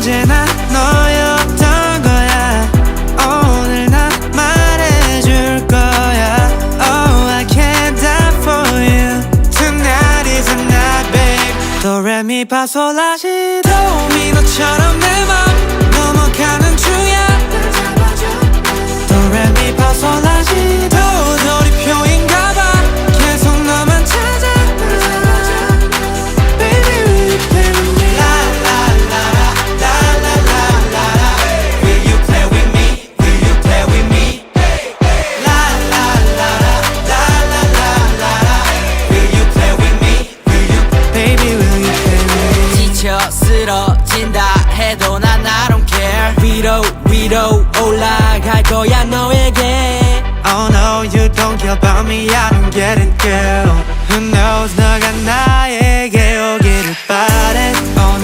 언제나 너였던 거야. 오늘 나 말해줄 거야. Oh, I can't die for you. Tonight is the night, babe. 도레미파솔라시 도미노처럼 내 맘 넘어가는 중이야. 도레미파솔라시 도 돌이표인가봐. 계속 너만 찾아. Baby, will you play with me? La la la la la la la la. Will you play with me? Will you play with me? La la la la la la la la. Will you play with me? Will you? Baby, will you play with me? 지쳐 쓰러진다 해도 난 I don't care. 위로 올라갈 거야 너에게. Oh no, you don't care about me. I don't get it, girl.